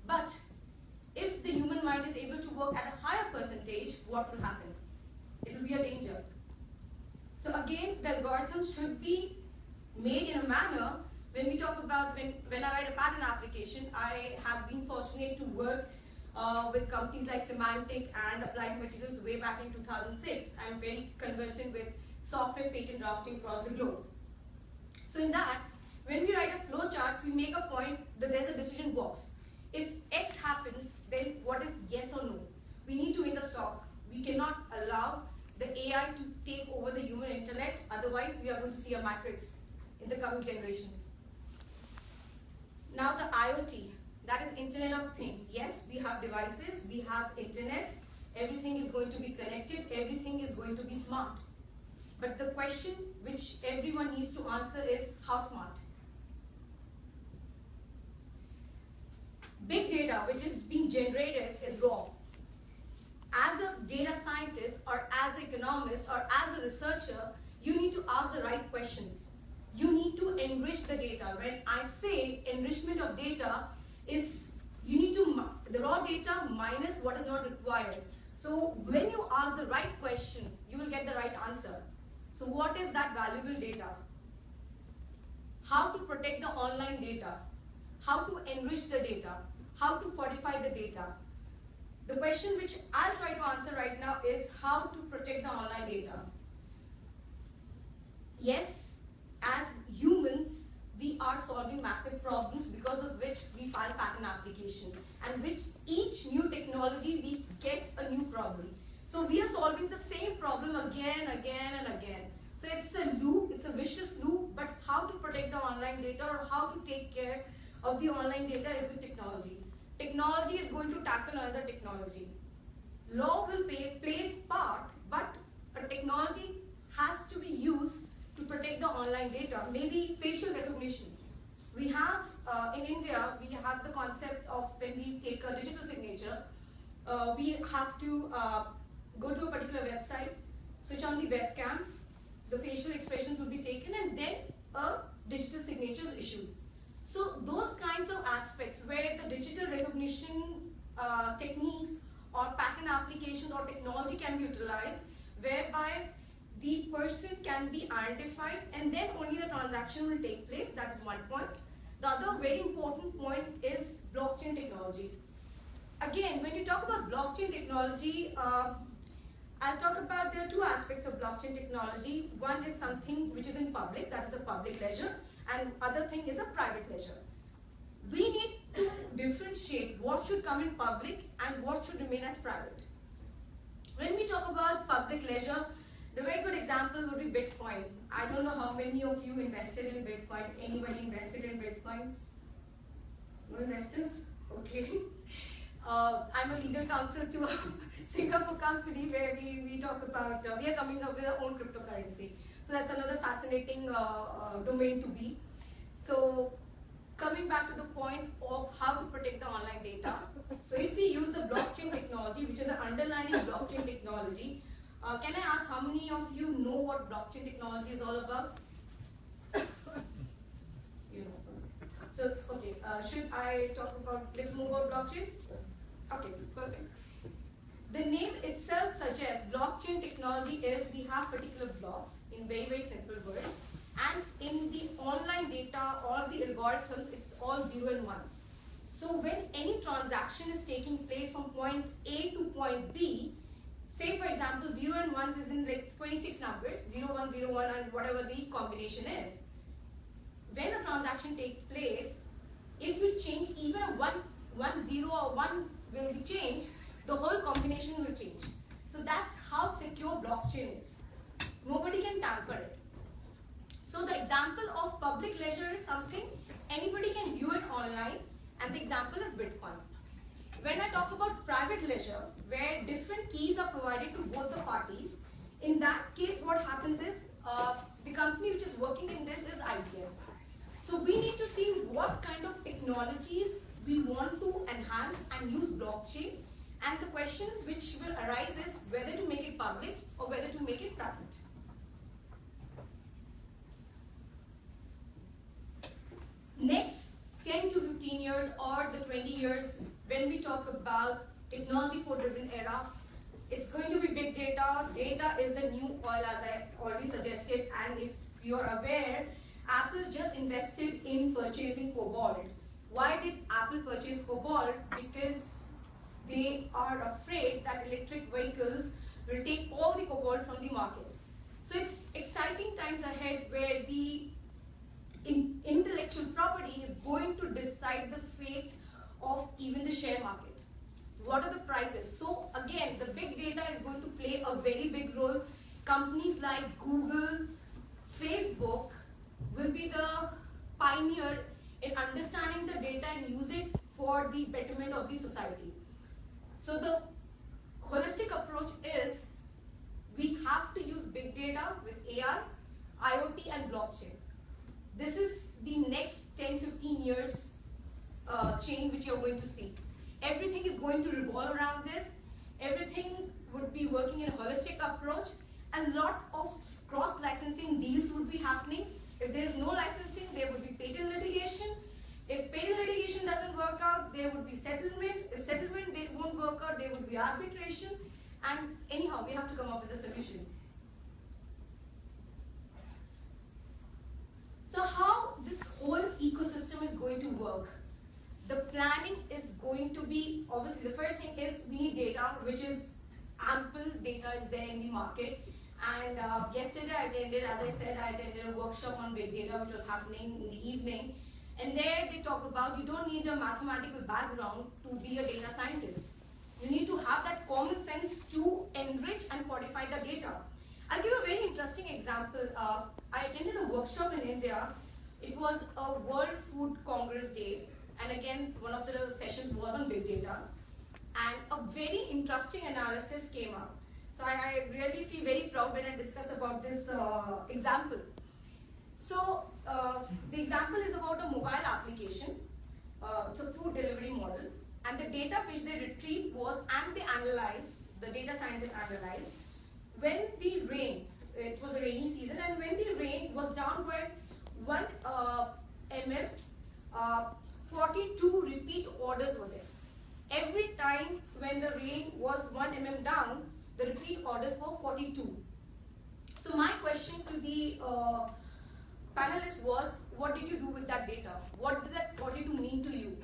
But if the human mind is able to work at a higher percentage, what will happen? It will be a danger. So again, the algorithms should be made in a manner. When we talk about, when I write a patent application, I have been fortunate to work with companies like Symantec and Applied Materials way back in 2006. I'm very conversant with software patent drafting across the globe. So in that, when we write a flow charts, we make a point that there's a decision box. If X happens, then what is yes or no? We need to make a stop. We cannot allow the AI to take over the human intellect, otherwise we are going to see a matrix in the coming generations. Now the IoT, that is Internet of Things. Yes, we have devices, we have internet, everything is going to be connected, everything is going to be smart. But the question which everyone needs to answer is, how smart? Big data which is being generated is wrong. As a data scientist or as an economist or as a researcher, you need to ask the right questions. You need to enrich the data. When I say enrichment of data is, you need to, the raw data minus what is not required. So when you ask the right question, you will get the right answer. So what is that valuable data? How to protect the online data? How to enrich the data? How to fortify the data? The question which I'll try to answer right now is how to protect the online data. Yes, as humans, we are solving massive problems because of which we file patent application, and which each new technology we get a new problem. So we are solving the same problem again and again. So it's a loop, it's a vicious loop, but how to protect the online data or how to take care of the online data is with technology. Technology is going to tackle another technology. Law will play its part, but a technology has to be used to protect the online data. Maybe facial recognition. We have, in India, we have the concept of when we take a digital signature, we have to go to a particular website, switch on the webcam, the facial expressions will be taken, and then a digital signature is issued. So those kinds of aspects where the digital recognition techniques or patent applications or technology can be utilized, whereby the person can be identified and then only the transaction will take place. That is one point. The other very important point is blockchain technology. Again, when you talk about blockchain technology, I'll talk about, there are two aspects of blockchain technology. One is something which is in public, that is a public ledger, and other thing is a private ledger. We need to differentiate what should come in public and what should remain as private. When we talk about public ledger, the very good example would be Bitcoin. I don't know how many of you invested in Bitcoin. Anybody invested in Bitcoins? No investors? Okay. I'm a legal counsel to a Singapore company where we talk about, we are coming up with our own cryptocurrency. So that's another fascinating domain to be. So coming back to the point of how to protect the online data. So if we use the blockchain technology, which is an underlying blockchain technology, can I ask how many of you know what blockchain technology is all about? You know. So, okay, should I talk about a little more about blockchain? Okay, perfect. The name itself suggests blockchain technology is we have particular blocks in very, very simple words. And in the online data or the algorithms, it's all 0 and 1s. So when any transaction is taking place from point A to point B, say for example 0 and 1s is in like 26 numbers, 0, 1, 0, 1 and whatever the combination is. When a transaction takes place, if you change even a 1, 0 or 1 will be changed, the whole combination will change. So that's how secure blockchain is. Nobody can tamper it. So the example of public ledger is something anybody can view it online, and the example is Bitcoin. When I talk about private ledger, where different keys are provided to both the parties, in that case what happens is, the company which is working in this is IBM. So we need to see what kind of technologies we want to enhance and use blockchain, and the question which will arise is whether to make it public or whether to make it private. Next 10 to 15 years or the 20 years, when we talk about technology 4-driven era, it's going to be big data. Data is the new oil, as I already suggested. And if you're aware, Apple just invested in purchasing Cobalt. Why did Apple purchase Cobalt? Because they are afraid that electric vehicles will take all the cobalt from the market. So it's exciting times ahead where the intellectual property is going to decide the fate of even the share market. What are the prices? So again, the big data is going to play a very big role. Companies like Google, Facebook will be the pioneer in understanding the data and use it for the betterment of the society. So the holistic approach is we have to use big data with AI, IoT and blockchain. This is the next 10-15 years chain which you're going to see. Everything is going to revolve around this. Everything would be working in a holistic approach. A lot of cross-licensing deals would be happening. If there is no licensing, there would be patent litigation. If patent litigation doesn't work out, there would be settlement. If settlement they won't work out, there would be arbitration. And anyhow, we have to come up with a solution. So how this whole ecosystem is going to work? The planning is going to be, obviously, the first thing is we need data, which is ample data is there in the market. And yesterday I attended, as I said, I attended a workshop on big data, which was happening in the evening. And there they talk about you don't need a mathematical background to be a data scientist. You need to have that common sense to enrich and fortify the data. I'll give a very interesting example. I attended a workshop in India. It was a World Food Congress Day. And again, one of the sessions was on big data. And a very interesting analysis came out. So I really feel very proud when I discuss about this example. So the example is about a mobile application. It's a food delivery model. And the data which they retrieved was, and they analyzed, the data scientists analyzed, when the rain, it was a rainy season, and when the rain was down by 1 mm, 42 repeat orders were there. Every time when the rain was 1 mm down, the repeat orders were 42. So my question to the panelists was, what did you do with that data? What did that 42 mean to you?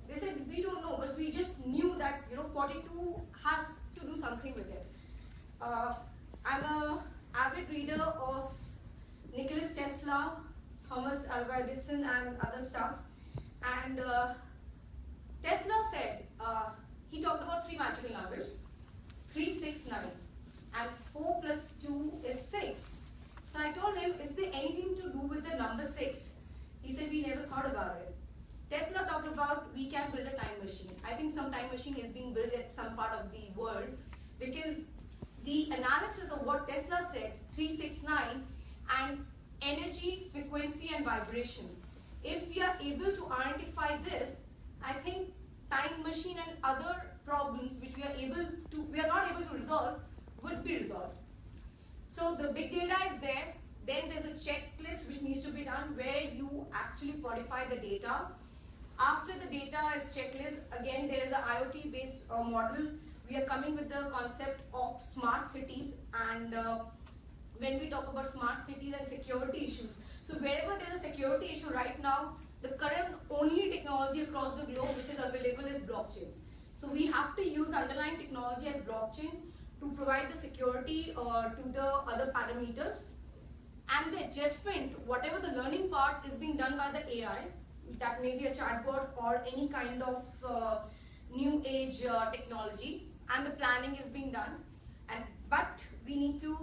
They said, we don't know, but we just knew that 42 has to do something with it. I'm an avid reader of Nicholas Tesla, Thomas Alva Edison, and other stuff. And Tesla said, he talked about 3 magical numbers, 3, 6, 9, and 4 plus 2 is 6. So I told him, is there anything to do with the number 6? He said, we never thought about it. Tesla talked about we can build a time machine. I think some time machine is being built at some part of the world because the analysis of what Tesla said, 3, 6, 9, and energy, frequency, and vibration. If we are able to identify this, I think time machine and other problems which we are not able to resolve would be resolved. So the big data is there. Then there's a checklist which needs to be done where you actually fortify the data. After the data is checklist, again there is an IoT based model. We are coming with the concept of smart cities, and when we talk about smart cities and security issues, so wherever there is a security issue right now, the current only technology across the globe which is available is blockchain. So we have to use the underlying technology as blockchain to provide the security to the other parameters. And the adjustment, whatever the learning part is being done by the AI, that may be a chatbot or any kind of new age technology, and the planning is being done. But we need to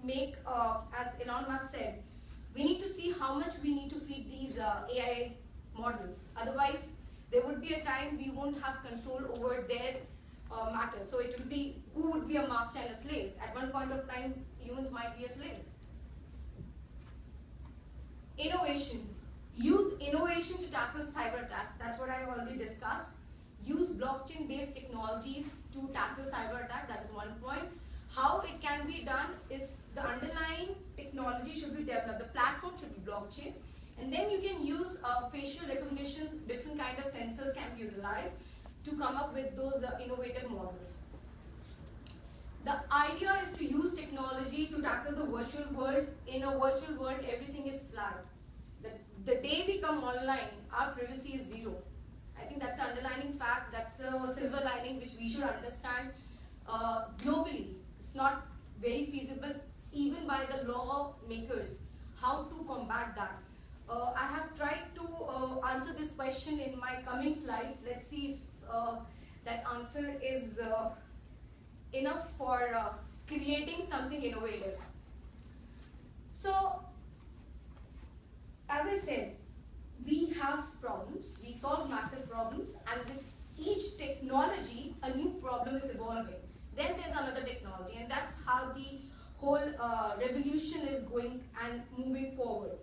make, as Elon Musk said, we need to see how much we need to feed these AI models. Otherwise, there would be a time we won't have control over their matter. So it will be, who would be a master and a slave? At one point of time, humans might be a slave. Innovation. Use innovation to tackle cyber attacks. That's what I already discussed. Use blockchain-based technologies to tackle cyber attack. That is one point. How it can be done is the underlying technology should be developed. The platform should be blockchain. And then you can use facial recognitions, different kind of sensors can be utilized to come up with those innovative models. The idea is to use technology to tackle the virtual world. In a virtual world, everything is flat. The day we come online, our privacy is zero. I think that's an underlining fact, that's a silver lining which we should understand globally. It's not very feasible even by the lawmakers how to combat that. I have tried to answer this question in my coming slides. Let's see if that answer is enough for creating something innovative. So, as I said, we have problems, we solve massive problems, and with each technology, a new problem is evolving. Then there's another technology, and that's how the whole revolution is going and moving forward.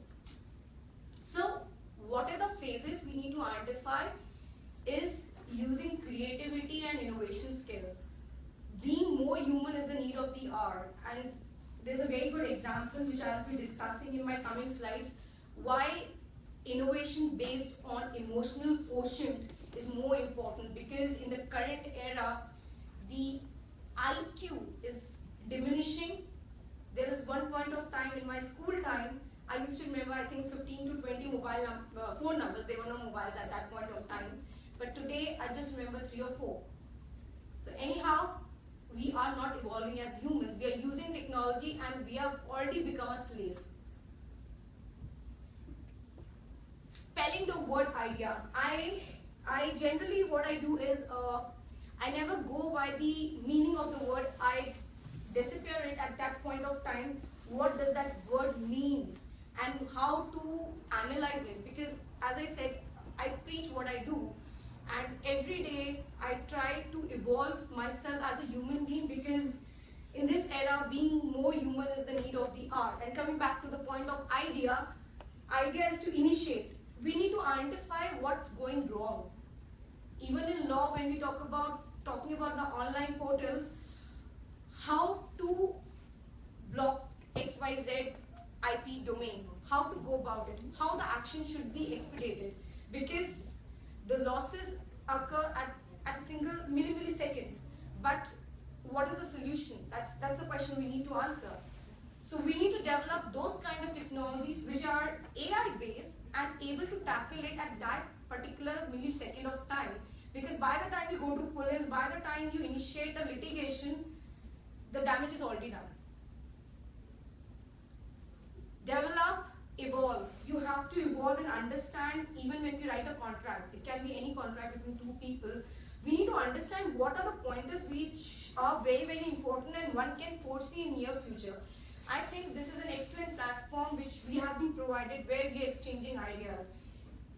So, what are the phases we need to identify is using creativity and innovation skill. Being more human is the need of the hour, and there's a very good example which I'll be discussing in my coming slides, why innovation based on emotional quotient is more important, because in the current era, the IQ is diminishing. There was one point of time in my school time, I used to remember I think 15 to 20 phone numbers. There were no mobiles at that point of time. But today I just remember 3 or 4. So anyhow, we are not evolving as humans. We are using technology and we have already become a slave. Spelling the word idea. I generally, what I do is, I never go by the meaning of the word. I disappear it at that point of time. What does that word mean? And how to analyze it. Because as I said, I preach what I do. And every day I try to evolve myself as a human being, because in this era, being more human is the need of the hour. And coming back to the point of idea is to initiate. We need to identify what's going wrong. Even in law, when we talking about the online portals, how to block XYZ IP domain, how to go about it, how the action should be expedited, because the losses occur at a single milliseconds. But what is the solution? That's the question we need to answer. So we need to develop those kind of technologies which are AI based and able to tackle it at that particular millisecond of time. Because by the time you go to police, by the time you initiate a litigation, the damage is already done. Develop, evolve. You have to evolve and understand. Even when we write a contract, it can be any contract between two people, we need to understand what are the pointers which are very, very important and one can foresee in near future. I think this is an excellent platform which we have been provided, where we are exchanging ideas.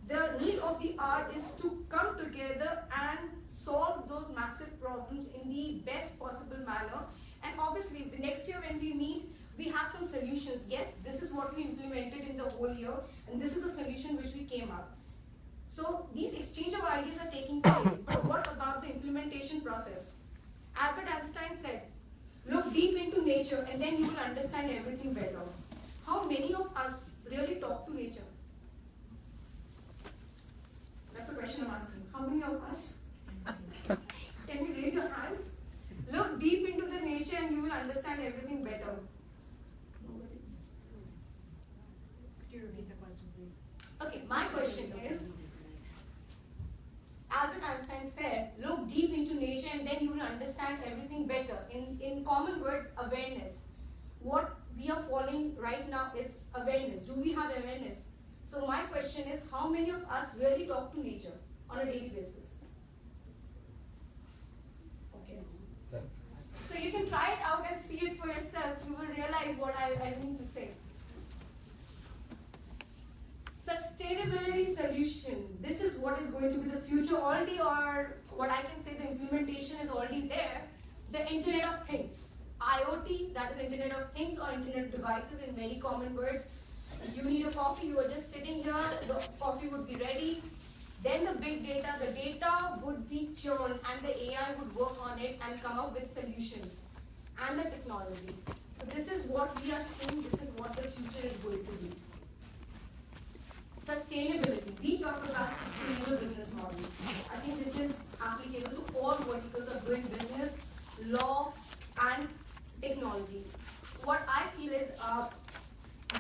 The need of the hour is to come together and solve those massive problems in the best possible manner. And obviously, the next year when we meet, we have some solutions. Yes, this is what we implemented in the whole year, and this is the solution which we came up. So these exchange of ideas are taking place, but what about the implementation process? Albert Einstein said, look deep into nature and then you will understand everything better. How many of us really talk to nature? That's a question I'm asking. How many of us? Can you raise your hands? Look deep into the nature and you will understand everything better. Nobody? Could you repeat the question, please? Okay, my question is, Albert Einstein said, look deep into nature and then you will understand everything better. In common words, awareness. What we are following right now is awareness. Do we have awareness? So my question is, how many of us really talk to nature on a daily basis? Okay. So you can try it out and see it for yourself. You will realize what I mean to say. Sustainability solution. This is what is going to be the future already, or what I can say the implementation is already there. The Internet of Things. IoT, that is Internet of Things or Internet of Devices in very common words. You need a coffee, you are just sitting here, the coffee would be ready. Then the big data, the data would be churned and the AI would work on it and come up with solutions. And the technology. So this is what we are seeing, this is what the future is going to be. Sustainability. We talk about sustainable business models. I think this is applicable to all verticals of doing business, law, and technology. What I feel is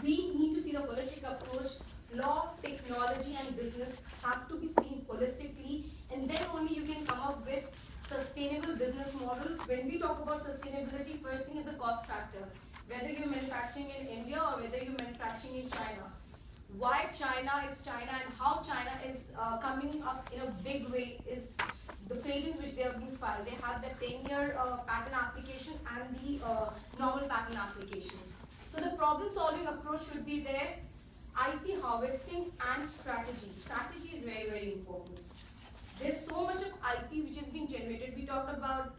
we need to see the holistic approach. Law, technology, and business have to be seen holistically, and then only you can come up with sustainable business models. When we talk about sustainability, first thing is the cost factor. Whether you're manufacturing in India or whether you're manufacturing in China. Why China is China and how China is coming up in a big way is the patents which they have been filed. They have the 10-year patent application and the normal patent application. So the problem-solving approach should be there. IP harvesting and strategy. Strategy is very, very important. There's so much of IP which is being generated. We talked about,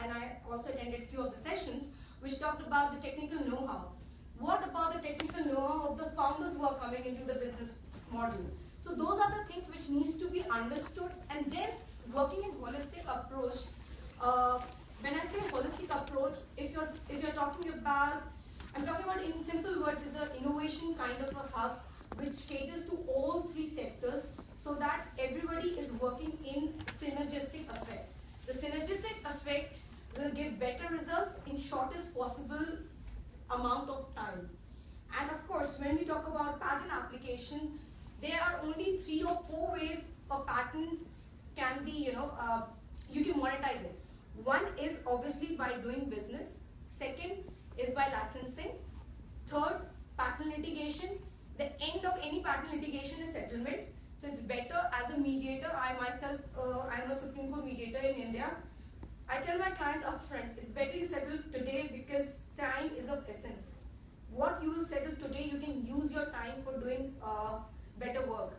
and I also attended a few of the sessions, which talked about the technical know-how. What about the technical know-how of the founders who are coming into the business model? So those are the things which needs to be understood, and then working in holistic approach. When I say holistic approach, if you're talking about, I'm talking about in simple words, is an innovation kind of a hub which caters to all three sectors so that everybody is working in synergistic effect. The synergistic effect will give better results in shortest possible amount of time. And of course, when we talk about patent application, there are only 3 or 4 ways a patent can be, you can monetize it. One is obviously by doing business. Second is by licensing. Third, patent litigation. The end of any patent litigation is settlement. So it's better as a mediator. I myself, I'm a Supreme Court mediator in India. I tell my clients upfront, it's better you settle today because time is of essence. What you will settle today, you can use your time for doing better work.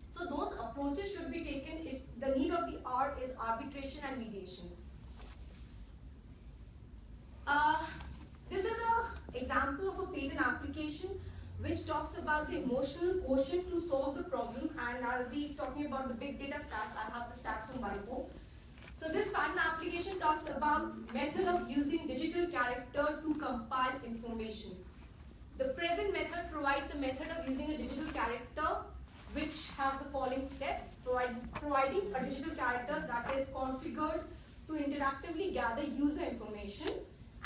So those approaches should be taken. The need of the hour is arbitration and mediation. This is an example of a patent application which talks about the emotional quotient to solve the problem, and I'll be talking about the big data stats. I have the stats on Bipo. So this patent application talks about method of using digital character to compile information. The present method provides a method of using a digital character which has the following steps, providing a digital character that is configured to interactively gather user information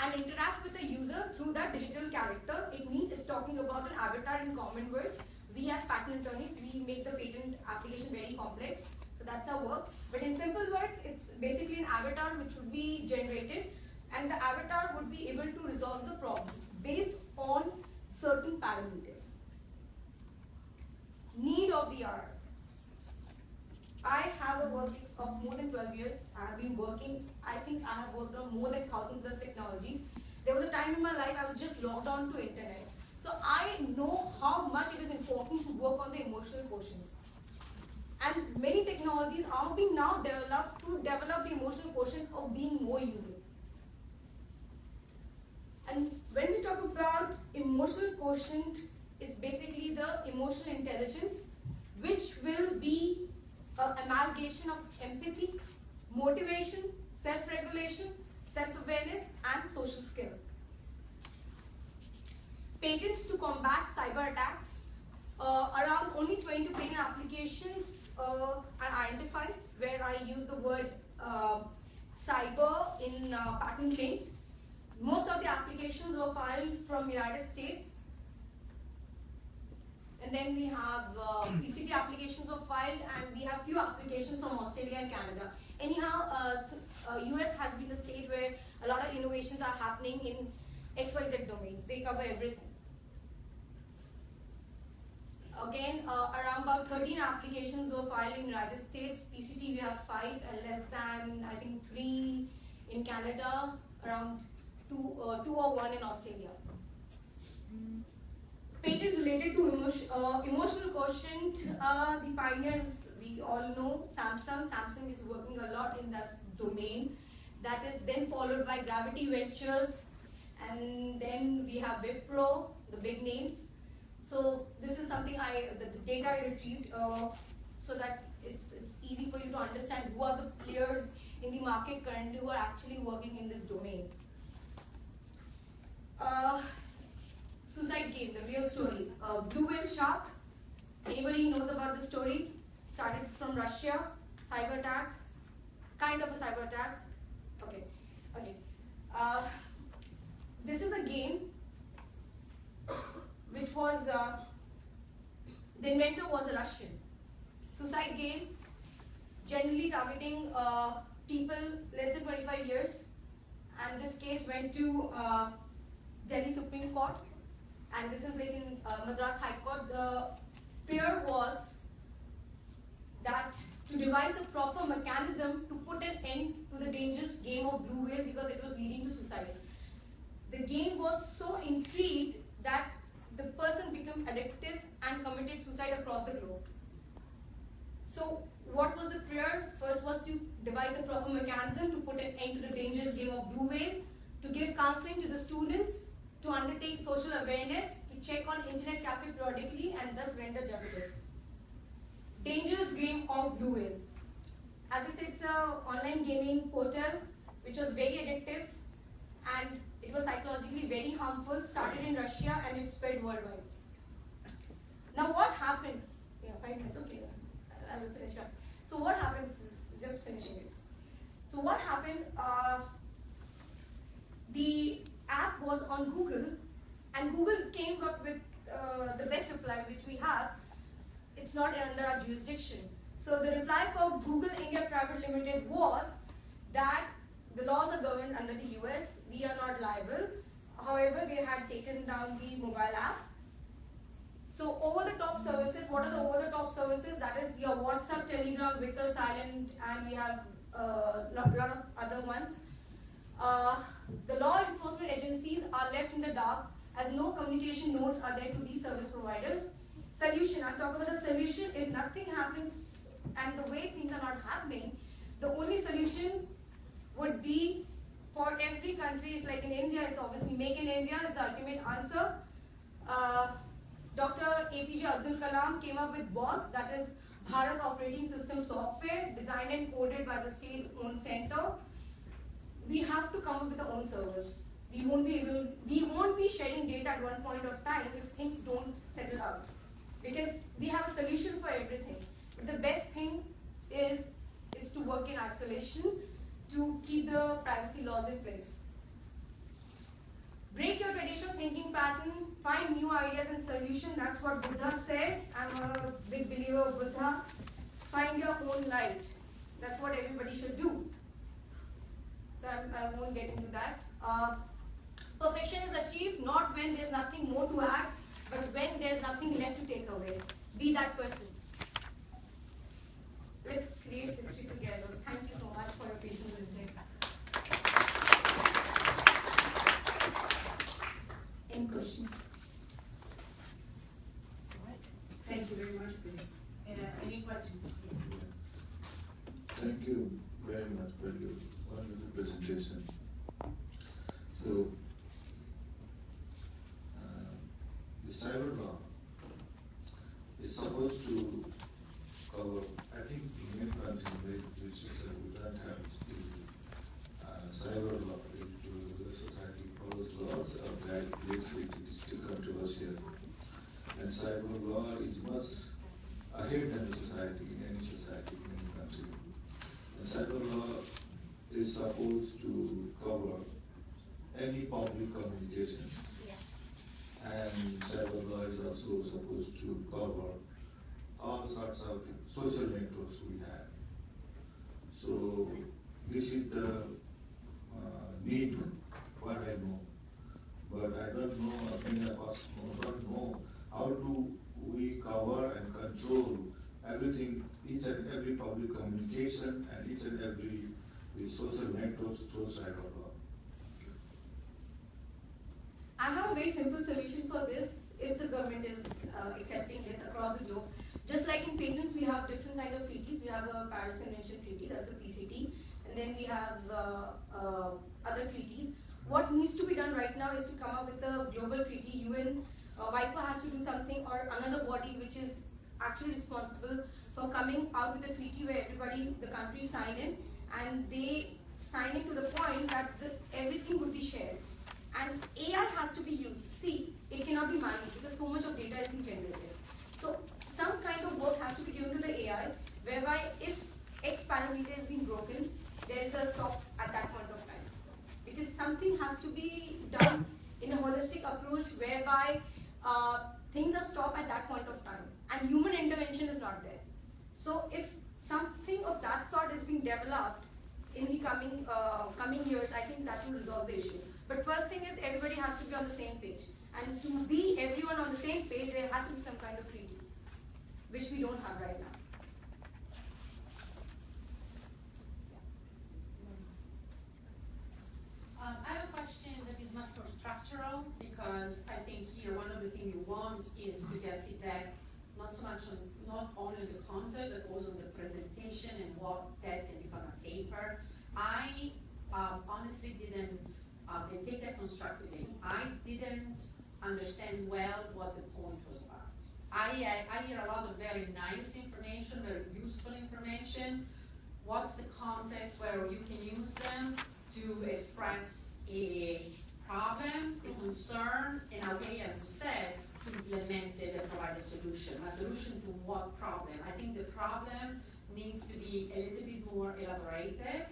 and interact with the user through that digital character. It means it's talking about an avatar in common words. We as patent attorneys, we make the patent application very complex. So that's our work. But in simple words, it's basically an avatar which would be generated, and the avatar would be able to resolve the problems based on certain parameters. Need of the hour. I have a work of more than 12 years. I have been working, I think I have worked on more than 1,000 plus technologies. There was a time in my life I was just logged on to internet. So I know how much it is important to work on the emotional quotient. And many technologies are being now developed to develop the emotional quotient of being more human. And when we talk about emotional quotient, it's basically the emotional intelligence, which will be an amalgamation of empathy, motivation, self-regulation, self-awareness, and social skill. Patents to combat cyber attacks. Around only 22 patent applications are identified where I use the word cyber in patent claims. Most of the applications were filed from United States. And then we have PCT applications were filed, and we have few applications from Australia and Canada. Anyhow, US has been the state where a lot of innovations are happening in XYZ domains. They cover everything. Again, around about 13 applications were filed in United States. PCT we have 5 and less than, I think, 3 in Canada, around 2 or 1 in Australia. Patents related to emotional quotient, the pioneers we all know, Samsung. Samsung is working a lot in this domain. That is then followed by Gravity Ventures, and then we have Wipro, the big names. So this is something the data I retrieved so that it's easy for you to understand who are the players in the market currently who are actually working in this domain. Suicide Game, the real story. Blue whale shark Anybody knows about the story? Started from Russia, cyber attack, kind of a cyber attack. Okay, okay. This is a game which was, the inventor was a Russian. Suicide game, generally targeting people less than 25 years. And this case went to Delhi Supreme Court. And this is like in Madras High Court. The prayer was that to devise a proper mechanism to put an end to the dangerous game of blue whale because it was leading to suicide. The game was so intrigued that the person became addictive and committed suicide across the globe. So what was the prayer? First was to devise a proper mechanism to put an end to the dangerous game of blue whale, to give counseling to the students, to undertake social awareness, to check on internet cafe periodically and thus render justice. Dangerous game of blue whale. As I said, it's an online gaming portal which was very addictive and it was psychologically very harmful, started in Russia and it spread worldwide. Now what happened? Yeah, 5 minutes, okay, I will finish up. So what happened, just finishing it. So what happened, the app was on Google and Google came up with the best reply which we have. It's not under our jurisdiction. So the reply for Google India Private Limited was that the laws are governed under the US, we are not liable. However, they had taken down the mobile app. So over-the-top services, what are the over-the-top services? That is your WhatsApp, Telegram, Wickr, Silent, and we have a lot of other ones. The law enforcement agencies are left in the dark as no communication nodes are there to these service providers. Solution, I'm talking about the solution. If nothing happens and the way things are not happening, the only solution would be for every country, it's like in India, it's obviously Make in India is the ultimate answer. Dr. APJ Abdul Kalam came up with BOSS, that is Bharat Operating System Software, designed and coded by the state-owned center. We have to come up with our own servers. We won't be sharing data at one point of time if things don't settle out. Because we have a solution for everything. But the best thing is to work in isolation to keep the privacy laws in place. Break your traditional thinking pattern, find new ideas and solutions. That's what Buddha said. I'm a big believer of Buddha. Find your own light. That's what everybody should do. So I won't get into that. Perfection is achieved not when there's nothing more to add, but when there's nothing left to take away. Be that person. Let's create history together. Thank you so much for your patient listening. Any questions? Thank you very much, Vinny. Any questions? Thank you very much for your wonderful presentation. So, the cyber law is supposed to cover, I think, in many countries, we don't have the cyber law into the society follows laws of guidelines, it is still controversial. And cyber law is much ahead than the society, in any society, in any country. And cyber law is supposed to cover any public communication. And cyber law is also supposed to cover all sorts of social networks we have. So this is the need, what I know. But I don't know, many of us don't know how do we cover and control everything, each and every public communication and each and every social networks through cyber law. I have a very simple solution for this if the government is accepting this across the globe. Just like in patents, we have different kind of treaties. We have a Paris Convention Treaty, that's a PCT, and then we have other treaties. What needs to be done right now is to come up with a global treaty. UN, WIPO has to do something, or another body which is actually responsible for coming out with a treaty where everybody, the countries sign in, and they sign in to the point that everything would be shared. And AI has to be used. See, it cannot be managed because so much of data is being generated. So some kind of work has to be given to the AI, whereby if X parameter has been broken, there is a stop at that point of time. Because something has to be done in a holistic approach whereby things are stopped at that point of time, and human intervention is not there. So if something of that sort is being developed in the coming years, I think that will resolve the issue. But first thing is everybody has to be on the same page. And to be everyone on the same page, there has to be some kind of treaty, which we don't have right now. I have a question that is much more structural, because I think here one of the things you want is to get feedback, not so much on, not only the content, but also the presentation and what that can become a paper. I honestly didn't, and take that constructively, I didn't understand well what the point was about. I hear a lot of very nice information, very useful information. What's the context where you can use them to express a problem, a concern, in a way, as you said, to implement it and provide a solution. A solution to what problem? I think the problem needs to be a little bit more elaborated,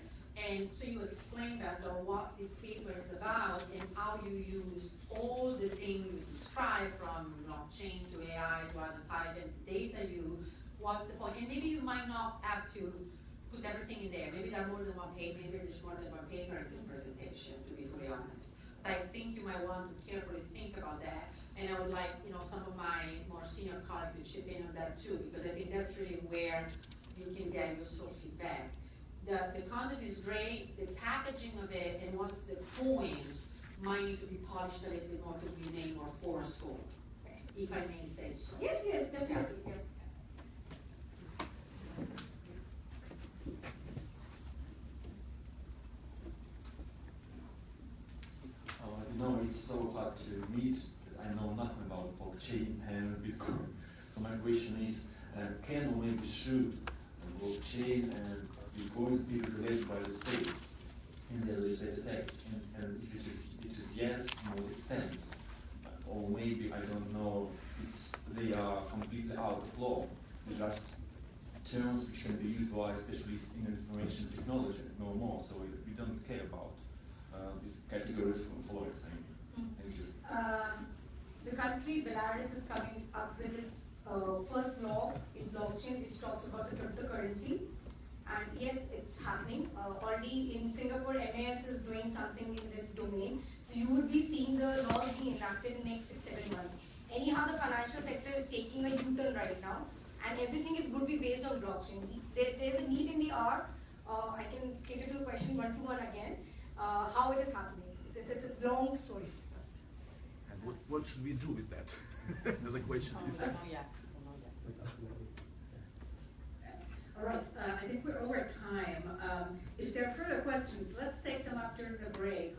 and so you explain better what this paper is about and how you use all the things you describe, from blockchain to AI to other type of data what's the point? And maybe you might not have to put everything in there. Maybe there are more than one paper, maybe there's more than one paper in this presentation, to be fully honest. But I think you might want to carefully think about that. And I would like, some of my more senior colleagues to chip in on that too, because I think that's really where you can get useful feedback. The content is great, the packaging of it and what's the point might need to be polished a little bit more to be made more forceful, if I may say so. Yes, definitely. Yeah. It's so hard to meet, because I know nothing about blockchain and Bitcoin. So my question is, can or maybe should blockchain and Bitcoin be regulated by the state in their legislative text? And if it is yes, to what extent? Or maybe, I don't know, they are completely out of law. They're just terms which can be used by specialists in information technology, no more. So we don't care about these categories for lawyers. Thank you. The country Belarus is coming up with its first law in blockchain, which talks about the cryptocurrency. And yes, it's happening. Already in Singapore, MAS is doing something in this domain. So you would be seeing the laws being enacted in the next 6-7 months. Anyhow, the financial sector is taking a U-turn right now, and everything is going to be based on blockchain. There's a need in the hour. I can cater to a question one-to-one again. How it is happening. It's a long story. And what should we do with that? The question is. All right, I think we're over time. If there are further questions, let's take them up during the break.